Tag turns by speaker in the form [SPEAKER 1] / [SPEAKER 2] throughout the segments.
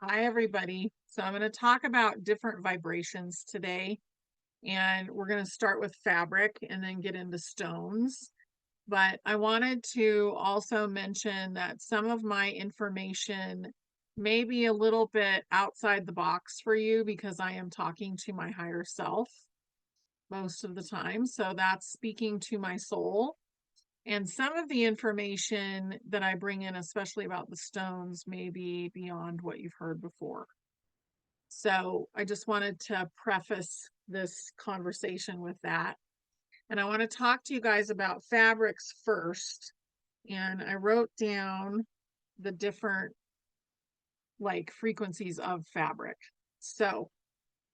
[SPEAKER 1] Hi, everybody. So I'm going to talk about different vibrations today, and we're going to start with fabric and then get into stones. But I wanted to also mention that some of my information may be a little bit outside the box for you because I am talking to my higher self most of the time. So that's speaking to my soul. And some of the information that I bring in, especially about the stones, may be beyond what you've heard before. So I just wanted to preface this conversation with that. And I want to talk to you guys about fabrics first. And I wrote down the different frequencies of fabric. So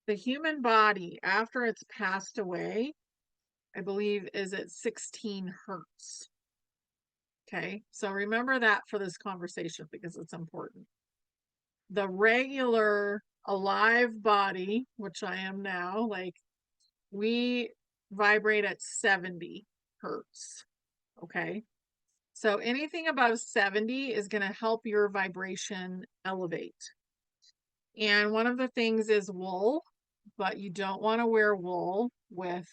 [SPEAKER 1] the human body, after it's passed away, I believe is at 16 hertz. Okay. So remember that for this conversation because it's important. The regular alive body, which I am now, we vibrate at 70 hertz. Okay. So anything above 70 is going to help your vibration elevate. And one of the things is wool, but you don't want to wear wool with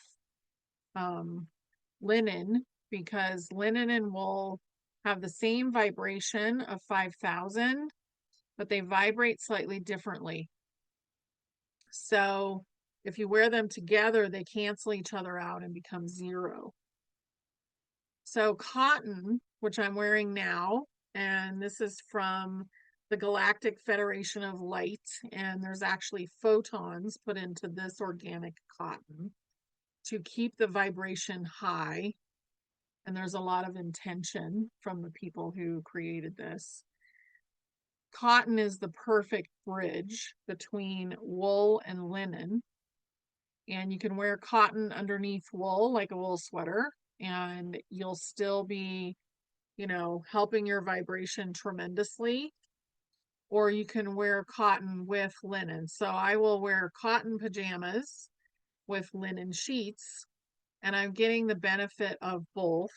[SPEAKER 1] linen because linen and wool have the same vibration of 5,000, but they vibrate slightly differently. So if you wear them together, they cancel each other out and become zero. So cotton, which I'm wearing now, and this is from the Galactic Federation of Light, and there's actually photons put into this organic cotton to keep the vibration high. And there's a lot of intention from the people who created this. Cotton is the perfect bridge between wool and linen. And you can wear cotton underneath wool like a wool sweater, and you'll still be, helping your vibration tremendously. Or you can wear cotton with linen. So I will wear cotton pajamas with linen sheets, and I'm getting the benefit of both.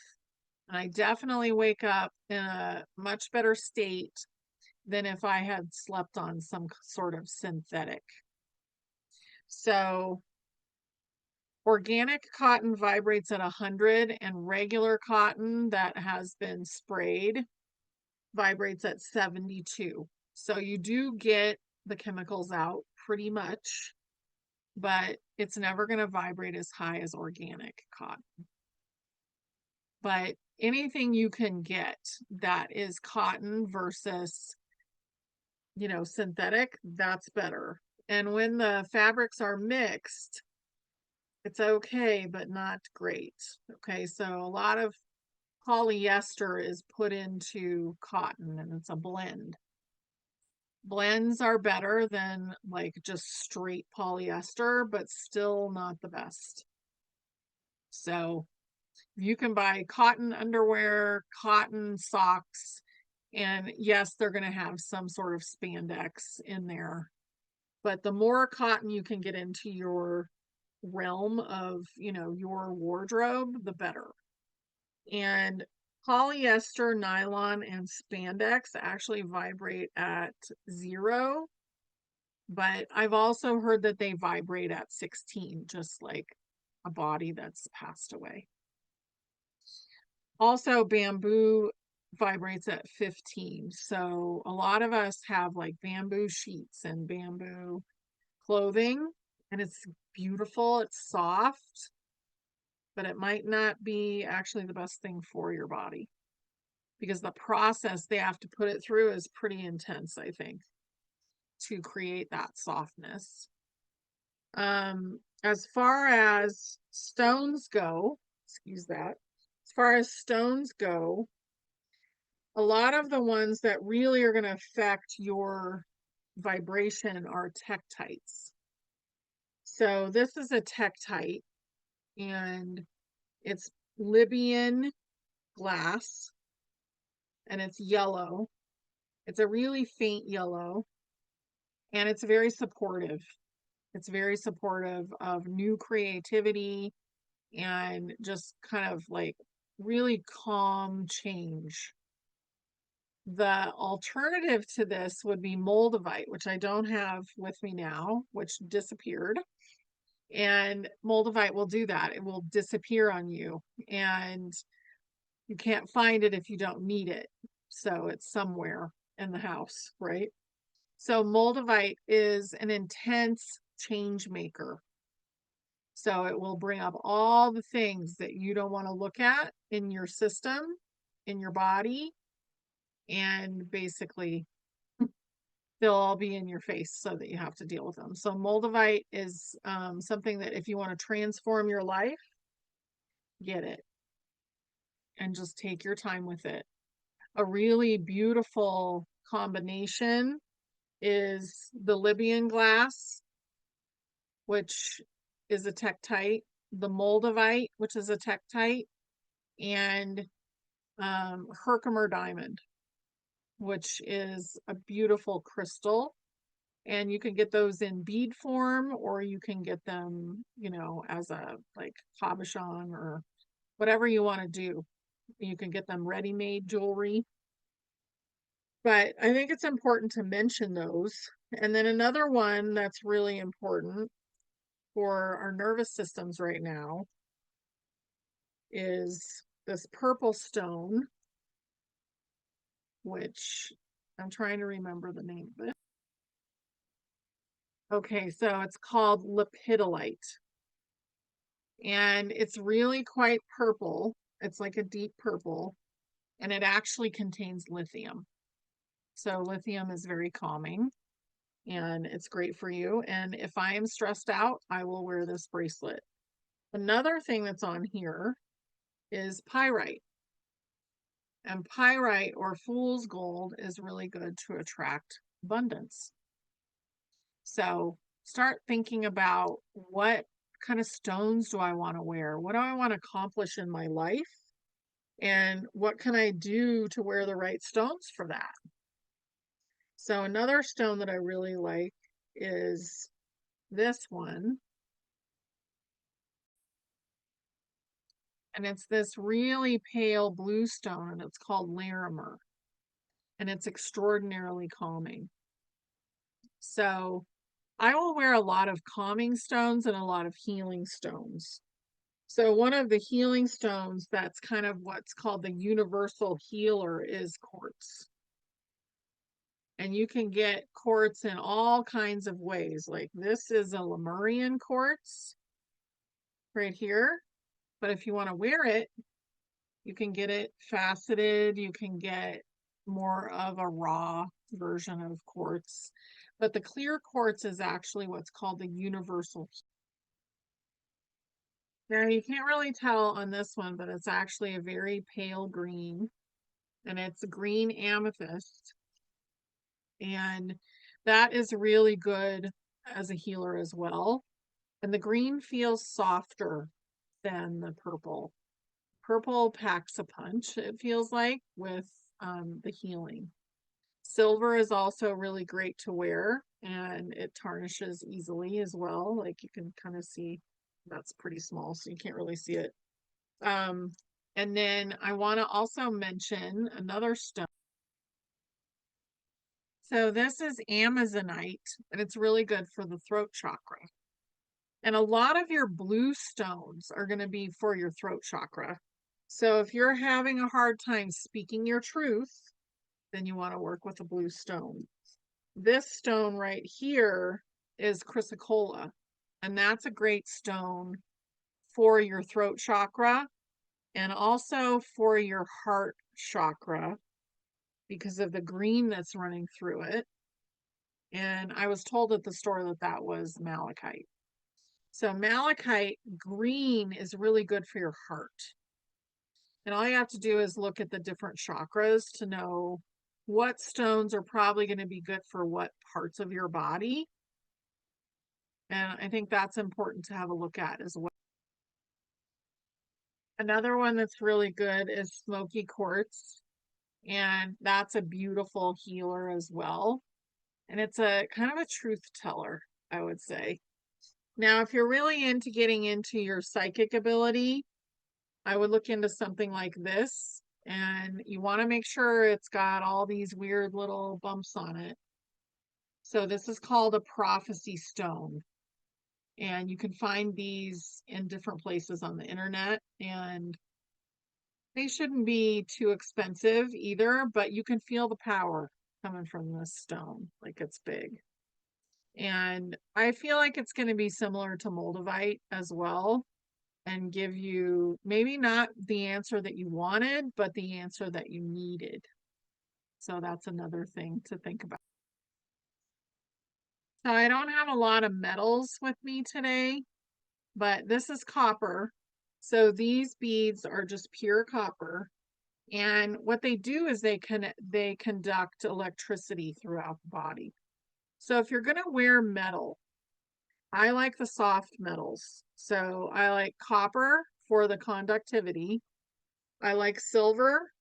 [SPEAKER 1] And I definitely wake up in a much better state than if I had slept on some sort of synthetic. So organic cotton vibrates at 100, and regular cotton that has been sprayed vibrates at 72. So you do get the chemicals out pretty much, but it's never going to vibrate as high as organic cotton. But anything you can get that is cotton versus, synthetic, that's better. And when the fabrics are mixed, it's okay, but not great. Okay, so a lot of polyester is put into cotton and it's a blend. Blends are better than just straight polyester, but still not the best. So you can buy cotton underwear, cotton socks, and yes, they're going to have some sort of spandex in there. But the more cotton you can get into your realm of, your wardrobe, the better. And polyester, nylon, and spandex actually vibrate at 0, but I've also heard that they vibrate at 16, just like a body that's passed away. Also, bamboo vibrates at 15. So a lot of us have bamboo sheets and bamboo clothing, and it's beautiful, it's soft, but it might not be actually the best thing for your body because the process they have to put it through is pretty intense, I think, to create that softness. As far as stones go, excuse that, as far as stones go, a lot of the ones that really are going to affect your vibration are tektites. So this is a tektite, and it's Libyan glass, and it's yellow. It's a really faint yellow, and it's very supportive. It's very supportive of new creativity and just kind of really calm change. The alternative to this would be moldavite, which I don't have with me now, which disappeared. And moldavite will do that. It will disappear on you, and you can't find it if you don't need it. So it's somewhere in the house, right? So moldavite is an intense change maker. So it will bring up all the things that you don't want to look at in your system, in your body, and basically they'll all be in your face so that you have to deal with them. So moldavite is something that if you want to transform your life, get it and just take your time with it. A really beautiful combination is the Libyan glass, which is a tektite, the moldavite, which is a tektite, and Herkimer diamond, which is a beautiful crystal. And you can get those in bead form, or you can get them, you know, as a like cabochon or whatever you want to do. You can get them ready-made jewelry. But I think it's important to mention those. And then another one that's really important for our nervous systems right now is this purple stone, which I'm trying to remember the name of it. Okay, so it's called lepidolite. And it's really quite purple. It's like a deep purple, and it actually contains lithium. So lithium is very calming and it's great for you. And if I am stressed out, I will wear this bracelet. Another thing that's on here is pyrite. And pyrite, or fool's gold, is really good to attract abundance. So start thinking about, what kind of stones do I want to wear? What do I want to accomplish in my life? And what can I do to wear the right stones for that? So another stone that I really like is this one. And it's this really pale blue stone, and it's called Larimer. And it's extraordinarily calming. So I will wear a lot of calming stones and a lot of healing stones. So one of the healing stones that's kind of what's called the universal healer is quartz. And you can get quartz in all kinds of ways. Like this is a Lemurian quartz right here. But if you want to wear it, you can get it faceted. You can get more of a raw version of quartz. But the clear quartz is actually what's called the universal. Now you can't really tell on this one, but it's actually a very pale green, and it's green amethyst. And that is really good as a healer as well. And the green feels softer than the purple. Purple packs a punch, it feels like, with the healing. Silver is also really great to wear, and it tarnishes easily as well. Like you can kind of see, that's pretty small, so you can't really see it. And then I want to also mention another stone. So this is Amazonite, and it's really good for the throat chakra. And a lot of your blue stones are going to be for your throat chakra. So if you're having a hard time speaking your truth, then you want to work with a blue stone. This stone right here is chrysocolla, and that's a great stone for your throat chakra and also for your heart chakra because of the green that's running through it. And I was told at the store that that was malachite. So malachite green is really good for your heart. And all you have to do is look at the different chakras to know what stones are probably going to be good for what parts of your body. And I think that's important to have a look at as well. Another one that's really good is smoky quartz. And that's a beautiful healer as well. And it's a kind of a truth teller, I would say. Now, if you're really into getting into your psychic ability, I would look into something like this. And you want to make sure it's got all these weird little bumps on it. So this is called a prophecy stone. And you can find these in different places on the internet, and they shouldn't be too expensive either, but you can feel the power coming from this stone, like it's big. And I feel like it's going to be similar to moldavite as well, and give you maybe not the answer that you wanted, but the answer that you needed. So that's another thing to think about. So I don't have a lot of metals with me today, but this is copper. So these beads are just pure copper. And what they do is they conduct electricity throughout the body. So if you're going to wear metal, I like the soft metals. So I like copper for the conductivity. I like silver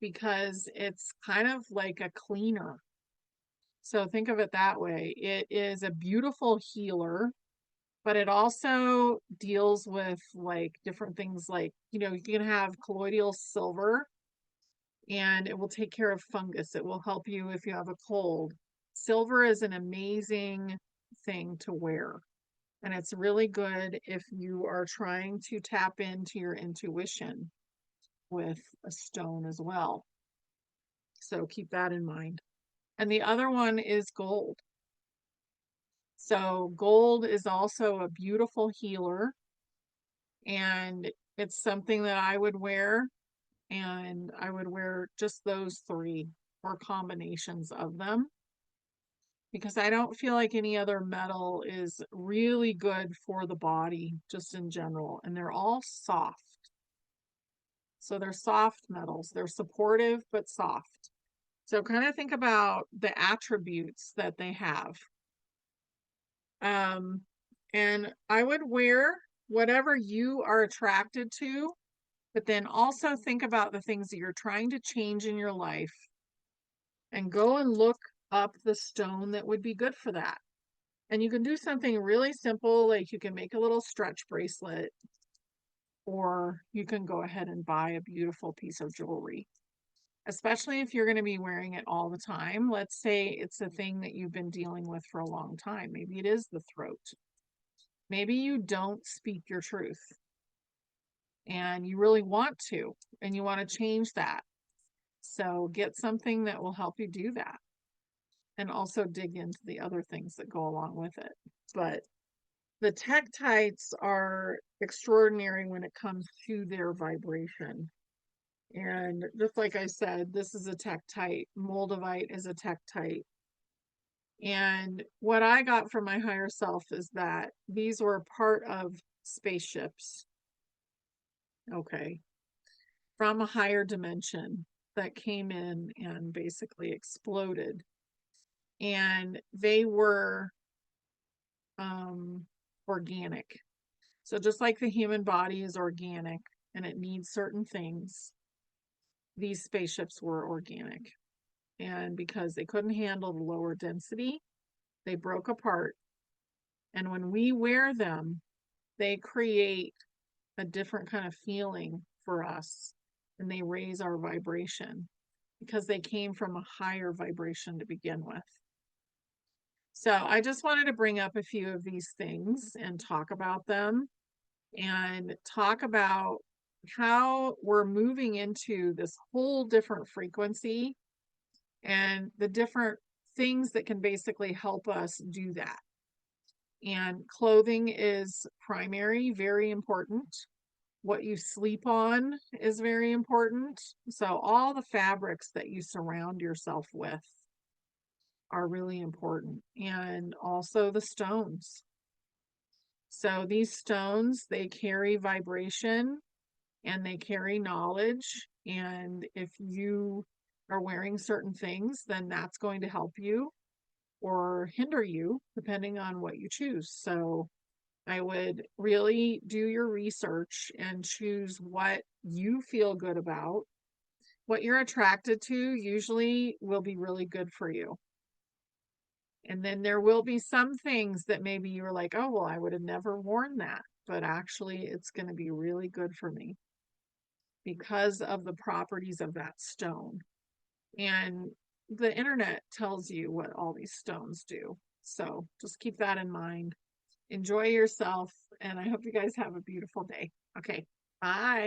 [SPEAKER 1] because it's kind of like a cleaner. So think of it that way. It is a beautiful healer, but it also deals with like different things like, you can have colloidal silver and it will take care of fungus. It will help you if you have a cold. Silver is an amazing thing to wear. And it's really good if you are trying to tap into your intuition with a stone as well. So keep that in mind. And the other one is gold. So gold is also a beautiful healer, and it's something that I would wear, and I would wear just those three or combinations of them because I don't feel like any other metal is really good for the body just in general, and they're all soft. So they're soft metals. They're supportive but soft. So kind of think about the attributes that they have. And I would wear whatever you are attracted to, but then also think about the things that you're trying to change in your life and go and look up the stone that would be good for that. And you can do something really simple, like you can make a little stretch bracelet, or you can go ahead and buy a beautiful piece of jewelry, especially if you're going to be wearing it all the time. Let's say it's a thing that you've been dealing with for a long time. Maybe it is the throat. Maybe you don't speak your truth and you really want to, and you want to change that. So get something that will help you do that, and also dig into the other things that go along with it. But the tektites are extraordinary when it comes to their vibration. And just like I said, this is a tektite. Moldavite is a tektite. And what I got from my higher self is that these were part of spaceships, okay, from a higher dimension that came in and basically exploded. And they were organic. So just like the human body is organic and it needs certain things, these spaceships were organic. And because they couldn't handle the lower density, they broke apart. And when we wear them, they create a different kind of feeling for us, and they raise our vibration because they came from a higher vibration to begin with. So I just wanted to bring up a few of these things and talk about them and talk about how we're moving into this whole different frequency and the different things that can basically help us do that. And clothing is primary, very important. What you sleep on is very important. So all the fabrics that you surround yourself with are really important. And also the stones. So these stones, they carry vibration and they carry knowledge. And if you are wearing certain things, then that's going to help you or hinder you, depending on what you choose. So I would really do your research and choose what you feel good about. What you're attracted to usually will be really good for you. And then there will be some things that maybe you're like, oh, well, I would have never worn that, but actually it's going to be really good for me. because of the properties of that stone. And the internet tells you what all these stones do. So just keep that in mind. Enjoy yourself, and I hope you guys have a beautiful day. Okay, bye.